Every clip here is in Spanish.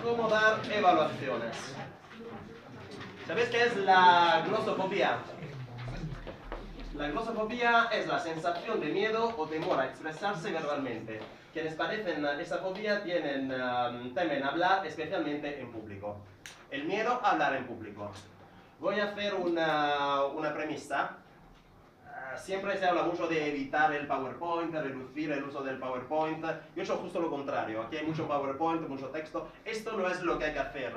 cómo dar evaluaciones. ¿Sabéis qué es la glosofobia? La glosofobia es la sensación de miedo o temor a expresarse verbalmente. Quienes padecen esta fobia temen hablar especialmente en público. El miedo a hablar en público. Voy a hacer una premisa. Siempre se habla mucho de evitar el PowerPoint, de reducir el uso del PowerPoint. Yo he hecho justo lo contrario. Aquí hay mucho PowerPoint, mucho texto. Esto no es lo que hay que hacer.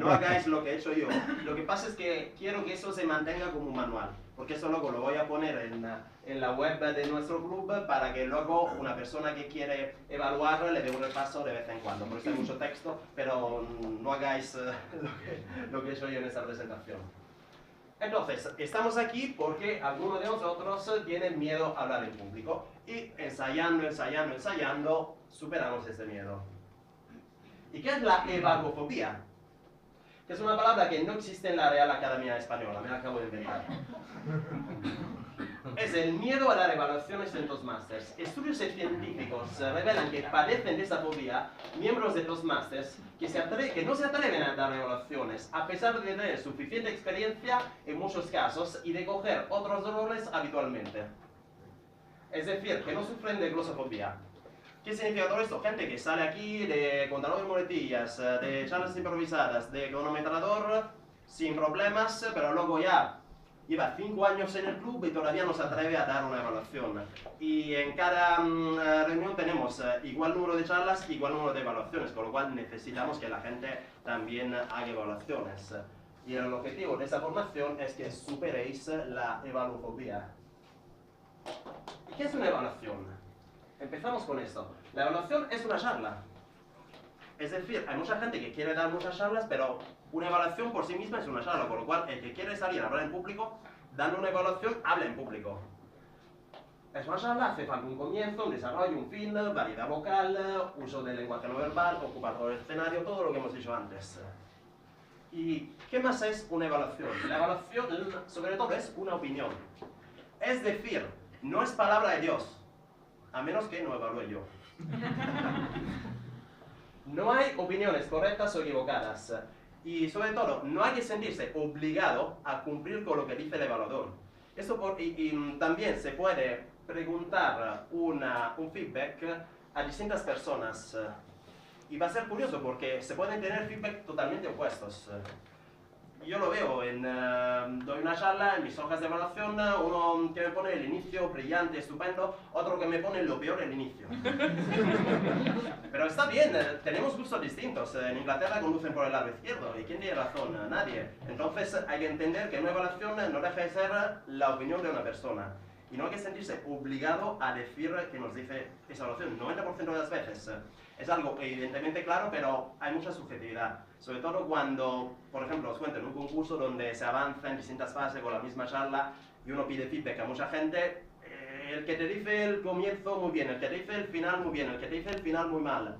No hagáis lo que he hecho yo. Lo que pasa es que quiero que eso se mantenga como un manual. Porque eso luego lo voy a poner en la web de nuestro club para que luego una persona que quiere evaluar le dé un repaso de vez en cuando. Por eso hay mucho texto, pero no hagáis lo que he hecho yo en esta presentación. Entonces, estamos aquí porque algunos de nosotros tienen miedo a hablar en público y ensayando, superamos ese miedo. ¿Y qué es la evaluofobia? Que es una palabra que no existe en la Real Academia Española, me la acabo de inventar. Es el miedo a dar evaluaciones en Toastmasters. Estudios científicos revelan que padecen de esta fobia miembros de Toastmasters que no se atreven a dar evaluaciones, a pesar de tener suficiente experiencia en muchos casos y de coger otros roles habitualmente. Es decir, que no sufren de glosofobia. ¿Qué significa todo esto? Gente que sale aquí de contador de muletillas, de charlas improvisadas, de cronometrador, sin problemas, pero luego ya lleva 5 años en el club y todavía no se atreve a dar una evaluación. Y en cada reunión tenemos igual número de charlas, igual número de evaluaciones, con lo cual necesitamos que la gente también haga evaluaciones. Y el objetivo de esta formación es que superéis la evaluofobia. ¿Y qué es una evaluación? Empezamos con esto. La evaluación es una charla. Es decir, hay mucha gente que quiere dar muchas charlas, pero una evaluación por sí misma es una charla, con lo cual el que quiere salir a hablar en público, dando una evaluación, habla en público. Es una charla, hace falta un comienzo, un desarrollo, un fin, variedad vocal, uso del lenguaje no verbal, ocupar todo el escenario, todo lo que hemos dicho antes. ¿Y qué más es una evaluación? La evaluación, sobre todo, es una opinión. Es decir, no es palabra de Dios, a menos que no evalúe yo. No hay opiniones correctas o equivocadas. Y sobre todo, no hay que sentirse obligado a cumplir con lo que dice el evaluador. También se puede preguntar un feedback a distintas personas. Y va a ser curioso porque se pueden tener feedback totalmente opuestos. Yo lo veo, doy una charla en mis hojas de evaluación, uno que me pone el inicio brillante, estupendo, otro que me pone lo peor el inicio. Pero está bien, tenemos gustos distintos. En Inglaterra conducen por el lado izquierdo, ¿y quién tiene razón? Nadie. Entonces hay que entender que una evaluación no deja de ser la opinión de una persona. Y no hay que sentirse obligado a decir que nos dice esa evaluación. 90% de las veces es algo evidentemente claro, pero hay mucha subjetividad. Sobre todo cuando, por ejemplo, os cuento en un concurso donde se avanza en distintas fases con la misma charla y uno pide feedback a mucha gente, el que te dice el comienzo muy bien, el que te dice el final muy bien, el que te dice el final muy mal.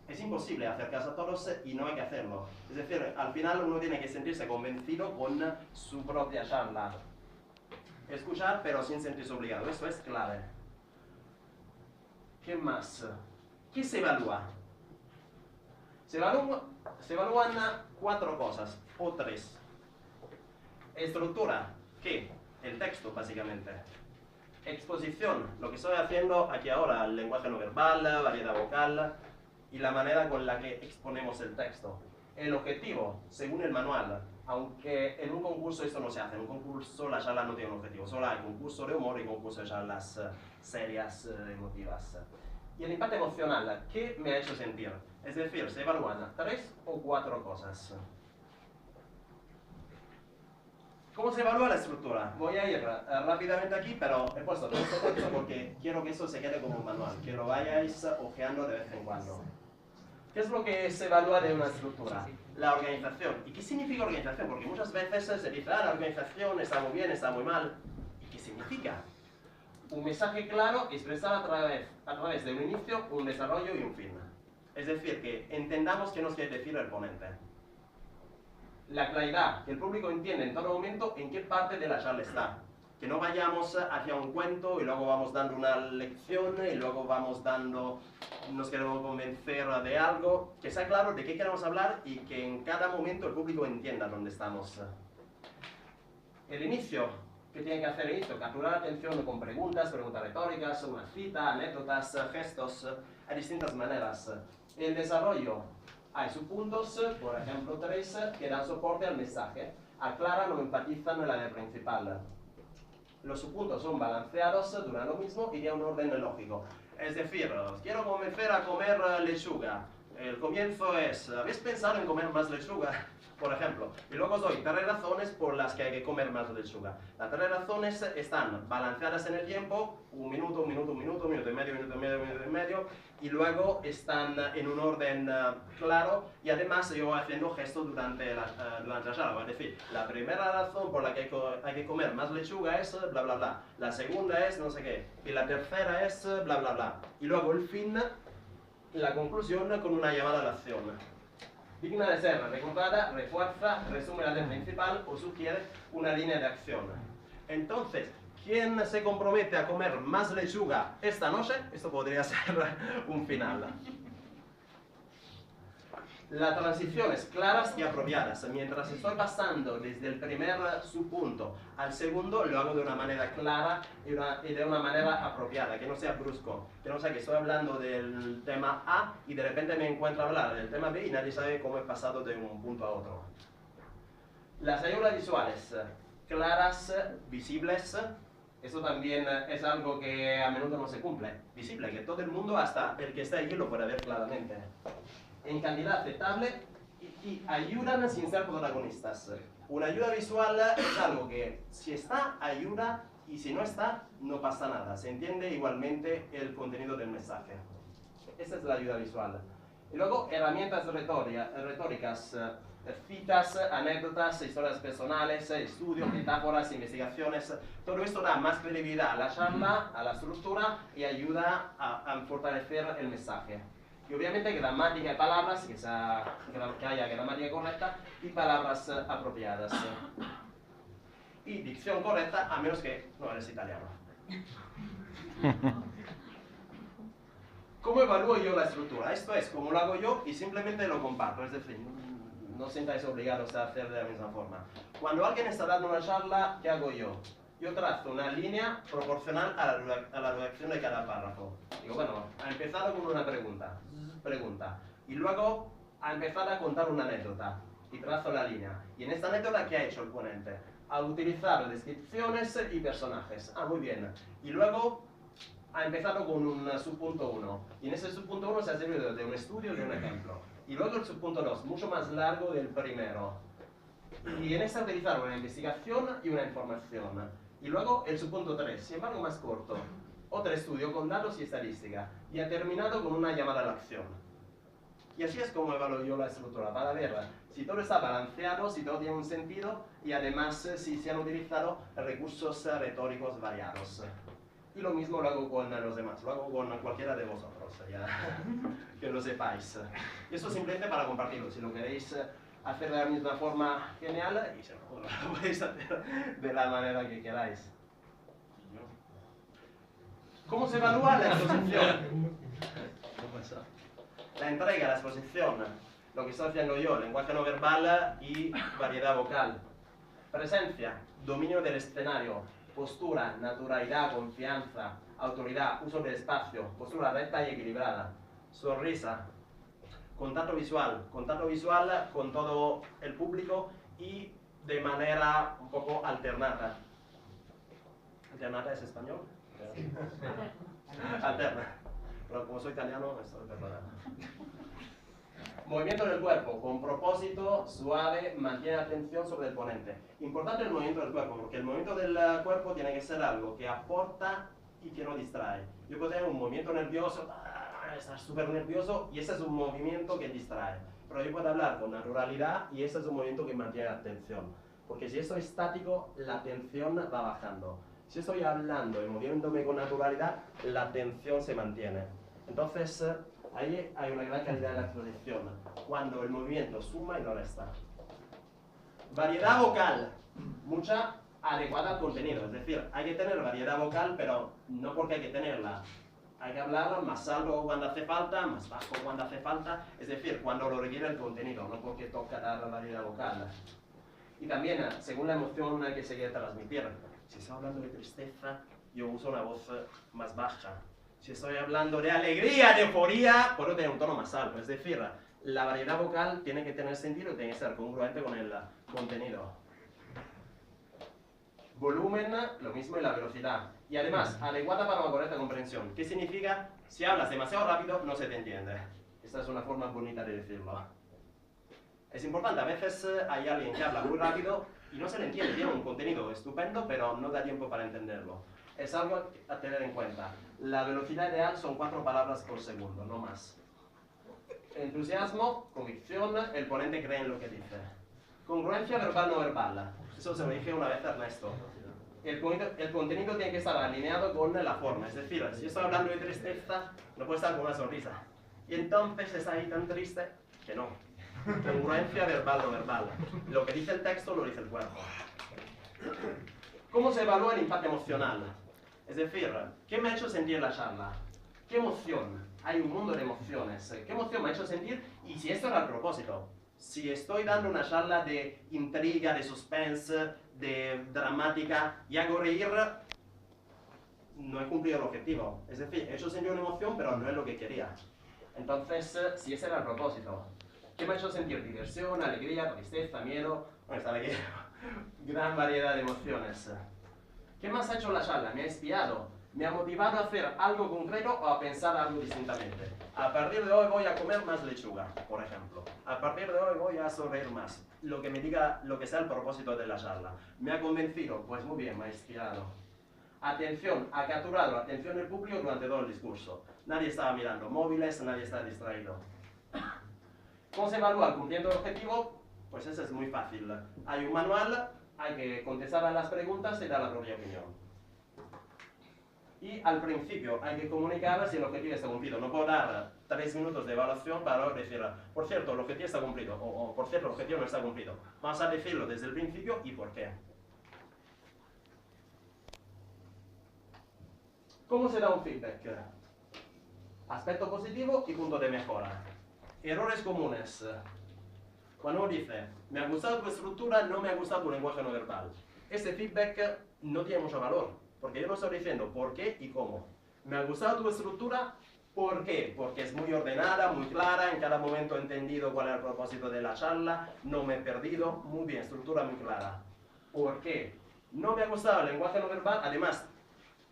Es imposible hacer caso a todos y no hay que hacerlo. Es decir, al final uno tiene que sentirse convencido con su propia charla. Escuchar, pero sin sentirse obligado. Eso es clave. ¿Qué más? ¿Qué se evalúa? Se evalúan 4 cosas, o 3. Estructura, ¿qué? El texto, básicamente. Exposición, lo que estoy haciendo aquí ahora, el lenguaje no verbal, variedad vocal y la manera con la que exponemos el texto. El objetivo, según el manual, aunque en un concurso esto no se hace, en un concurso la charla no tiene un objetivo, solo hay concurso de humor y concurso de charlas serias, emotivas. Y el impacto emocional, ¿qué me ha hecho sentir? Es decir, se evalúan 3 o 4 cosas. ¿Cómo se evalúa la estructura? Voy a ir rápidamente aquí, pero he puesto todo esto texto porque quiero que eso se quede como un manual, que lo vayáis ojeando de vez en cuando. ¿Qué es lo que se evalúa de una estructura? La organización. ¿Y qué significa organización? Porque muchas veces se dice, la organización está muy bien, está muy mal. ¿Y qué significa? Un mensaje claro expresado a través de un inicio, un desarrollo y un fin. Es decir, que entendamos qué nos quiere decir el ponente. La claridad, que el público entiende en todo momento en qué parte de la charla está. Que no vayamos hacia un cuento y luego vamos dando una lección y luego nos queremos convencer de algo, que sea claro de qué queremos hablar y que en cada momento el público entienda dónde estamos. El inicio, ¿qué tiene que hacer el inicio? Capturar la atención con preguntas retóricas, una cita, anécdotas, gestos, hay distintas maneras. El desarrollo, hay subpuntos, por ejemplo 3, que dan soporte al mensaje, aclaran o enfatizan la idea principal. Los subpuntos son balanceados, duran lo mismo y tienen un orden lógico. Es decir, os quiero convencer a comer lechuga. El comienzo es, ¿habéis pensado en comer más lechuga? Por ejemplo, y luego os doy 3 razones por las que hay que comer más lechuga. Las 3 razones están balanceadas en el tiempo, 1 minuto, 1 minuto, 1 minuto, 1 minuto y medio, 1 minuto y medio, 1 minuto y medio, y luego están en un orden claro, y además yo voy haciendo gestos durante la charla. Es decir, la primera razón por la que hay que comer más lechuga es bla bla bla, la segunda es no sé qué, y la tercera es bla bla bla. Y luego el fin, la conclusión con una llamada a la acción. Digna de ser recordada, refuerza, resume la idea principal o sugiere una línea de acción. Entonces, ¿quién se compromete a comer más lechuga esta noche? Esto podría ser un final. Las transiciones claras y apropiadas. Mientras estoy pasando desde el primer subpunto al segundo, lo hago de una manera clara y de una manera apropiada, que no sea brusco. Que no sea que estoy hablando del tema A y de repente me encuentro a hablar del tema B y nadie sabe cómo he pasado de un punto a otro. Las ayudas visuales, claras, visibles. Eso también es algo que a menudo no se cumple. Visible, que todo el mundo, hasta el que está allí, lo puede ver claramente. En cantidad aceptable y ayudan sin ser protagonistas. Una ayuda visual es algo que si está, ayuda, y si no está, no pasa nada. Se entiende igualmente el contenido del mensaje. Esa es la ayuda visual. Y luego, herramientas retóricas, citas, anécdotas, historias personales, estudios, metáforas, investigaciones. Todo esto da más credibilidad a la charla, a la estructura y ayuda a fortalecer el mensaje. Y obviamente gramática y palabras, que haya gramática correcta y palabras apropiadas. Y dicción correcta, a menos que no eres italiano. ¿Cómo evalúo yo la estructura? Esto es como lo hago yo y simplemente lo comparto. Es decir, no os sintáis obligados a hacer de la misma forma. Cuando alguien está dando una charla, ¿qué hago yo? Yo trazo una línea proporcional a la redacción de cada párrafo. Digo, bueno, ha empezado con una pregunta. Y luego ha empezado a contar una anécdota. Y trazo la línea. Y en esta anécdota, ¿qué ha hecho el ponente? Ha utilizado descripciones y personajes. Ah, muy bien. Y luego ha empezado con un subpunto 1. Y en ese subpunto 1 se ha servido de un estudio, de un ejemplo. Y luego el subpunto 2, mucho más largo del primero. Y en este ha utilizado una investigación y una información. Y luego el subpunto 3, sin embargo más corto. Otro estudio con datos y estadística. Y ha terminado con una llamada a la acción. Y así es como evalúo yo la estructura, para ver si todo está balanceado, si todo tiene un sentido y además si se han utilizado recursos retóricos variados. Y lo mismo lo hago con los demás, lo hago con cualquiera de vosotros, ya que lo sepáis. Y eso simplemente para compartirlo. Si lo queréis hacer de la misma forma, genial, y si no, lo podéis hacer de la manera que queráis. ¿Cómo se evalúa la exposición? La entrega, la exposición, lo que estoy haciendo yo, lenguaje no verbal y variedad vocal. Presencia, dominio del escenario, postura, naturalidad, confianza, autoridad, uso del espacio, postura recta y equilibrada. Sonrisa, contacto visual con todo el público y de manera un poco alternada. ¿Alternada es español? Alterna. Pero como soy italiano, estoy perdonado. Movimiento del cuerpo, con propósito, suave, mantiene la atención sobre el ponente. Importante el movimiento del cuerpo, porque el movimiento del cuerpo tiene que ser algo que aporta y que no distrae. Yo puedo tener un movimiento nervioso, estar súper nervioso, y ese es un movimiento que distrae. Pero yo puedo hablar con naturalidad y ese es un movimiento que mantiene la atención. Porque si estoy estático, la atención va bajando. Si estoy hablando y moviéndome con naturalidad, la atención se mantiene. Entonces, ahí hay una gran calidad de la exposición, cuando el movimiento suma y no resta. Variedad vocal, mucha adecuada al contenido. Es decir, hay que tener variedad vocal, pero no porque hay que tenerla. Hay que hablar más alto cuando hace falta, más bajo cuando hace falta, es decir, cuando lo requiere el contenido, no porque toca dar variedad vocal. Y también, según la emoción que se quiere transmitir. Si estoy hablando de tristeza, yo uso una voz más baja. Si estoy hablando de alegría, de euforía, puedo tener un tono más alto. Es decir, la variedad vocal tiene que tener sentido y tiene que ser congruente con el contenido. Volumen, lo mismo, y la velocidad. Y además, adecuada para una correcta comprensión. ¿Qué significa? Si hablas demasiado rápido, no se te entiende. Esta es una forma bonita de decirlo. Es importante, a veces hay alguien que habla muy rápido y no se le entiende, tiene un contenido estupendo, pero no da tiempo para entenderlo. Es algo a tener en cuenta. La velocidad ideal son 4 palabras por segundo, no más. Entusiasmo, convicción, el ponente cree en lo que dice. Congruencia verbal no verbal. Eso se lo dije una vez a Ernesto. El contenido tiene que estar alineado con la forma. Es decir, si estoy hablando de tristeza, no puedo estar con una sonrisa. Y entonces está ahí tan triste que no. Congruencia verbal no verbal. Lo que dice el texto lo dice el cuerpo. ¿Cómo se evalúa el impacto emocional? Es decir, ¿qué me ha hecho sentir la charla? ¿Qué emoción? Hay un mundo de emociones. ¿Qué emoción me ha hecho sentir? Y si esto era el propósito. Si estoy dando una charla de intriga, de suspense, de dramática y hago reír, no he cumplido el objetivo. Es decir, he hecho sentir una emoción, pero no es lo que quería. Entonces, si ese era el propósito. ¿Qué me ha hecho sentir? Diversión, alegría, tristeza, miedo. Bueno, está aquí. Gran variedad de emociones. ¿Qué más ha hecho la charla? ¿Me ha inspirado? ¿Me ha motivado a hacer algo concreto o a pensar algo distintamente? A partir de hoy voy a comer más lechuga, por ejemplo. A partir de hoy voy a sonreír más. Lo que me diga, lo que sea el propósito de la charla. ¿Me ha convencido? Pues muy bien, me ha inspirado. Atención, ha capturado la atención del público durante todo el discurso. Nadie estaba mirando móviles, nadie estaba distraído. ¿Cómo se evalúa cumpliendo el objetivo? Pues eso es muy fácil. Hay un manual, hay que contestar a las preguntas y dar la propia opinión. Y al principio hay que comunicar si el objetivo está cumplido. No puedo dar 3 minutos de evaluación para decir, por cierto, el objetivo está cumplido, o por cierto, el objetivo no está cumplido. Vamos a decirlo desde el principio y por qué. ¿Cómo se da un feedback? Aspecto positivo y punto de mejora. Errores comunes. Cuando uno dice, me ha gustado tu estructura, no me ha gustado tu lenguaje no verbal. Ese feedback no tiene mucho valor, porque yo no estoy diciendo por qué y cómo. Me ha gustado tu estructura, ¿por qué? Porque es muy ordenada, muy clara, en cada momento he entendido cuál era el propósito de la charla, no me he perdido, muy bien, estructura muy clara. ¿Por qué? No me ha gustado el lenguaje no verbal, además,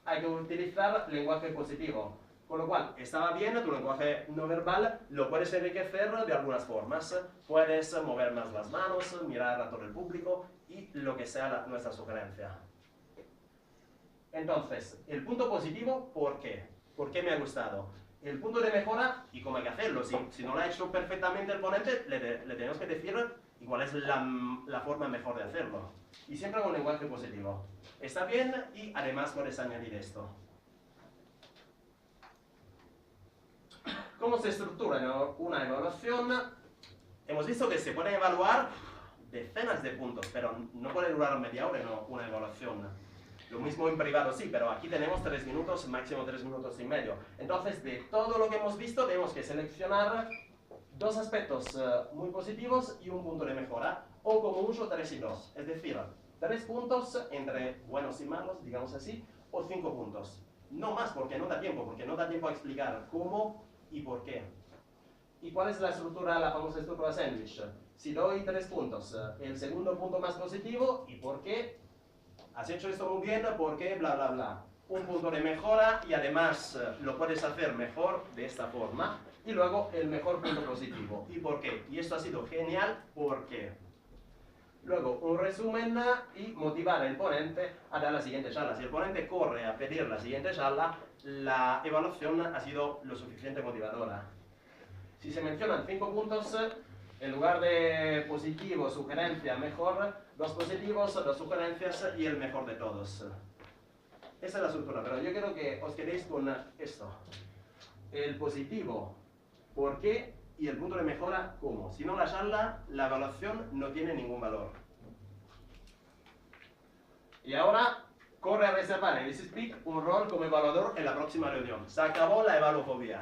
hay que utilizar lenguaje positivo. Con lo cual, estaba bien, tu lenguaje no verbal lo puedes enriquecer de algunas formas. Puedes mover más las manos, mirar a todo el público y lo que sea nuestra sugerencia. Entonces, el punto positivo, ¿por qué? ¿Por qué me ha gustado? El punto de mejora y cómo hay que hacerlo. Si no lo ha hecho perfectamente el ponente, le tenemos que decir cuál es la forma mejor de hacerlo. Y siempre con lenguaje positivo. Está bien y además puedes añadir esto. ¿Cómo se estructura una evaluación? Hemos visto que se pueden evaluar decenas de puntos, pero no puede durar media hora una evaluación. Lo mismo en privado sí, pero aquí tenemos 3 minutos, máximo 3 minutos y medio. Entonces, de todo lo que hemos visto, tenemos que seleccionar 2 aspectos muy positivos y un punto de mejora, o como mucho 3 y 2. Es decir, 3 puntos entre buenos y malos, digamos así, o 5 puntos. No más, porque no da tiempo a explicar cómo y por qué. ¿Y cuál es la estructura, la famosa estructura sándwich? Si doy 3 puntos, el segundo punto más positivo, ¿y por qué? Has hecho esto muy bien, ¿por qué? Bla, bla, bla. Un punto de mejora y además lo puedes hacer mejor de esta forma. Y luego el mejor punto positivo. ¿Y por qué? Y esto ha sido genial, ¿por qué? Luego, un resumen y motivar al ponente a dar la siguiente charla. Si el ponente corre a pedir la siguiente charla, la evaluación ha sido lo suficiente motivadora. Si se mencionan 5 puntos, en lugar de positivo, sugerencia, mejor, 2 positivos, 2 sugerencias y el mejor de todos. Esa es la estructura, pero yo quiero que os quedéis con esto. El positivo, ¿por qué? Y el punto de mejora, ¿cómo? Si no la charla, la evaluación no tiene ningún valor. Y ahora corre a reservar en Easy Speak un rol como evaluador en la próxima reunión. Se acabó la evalofobia.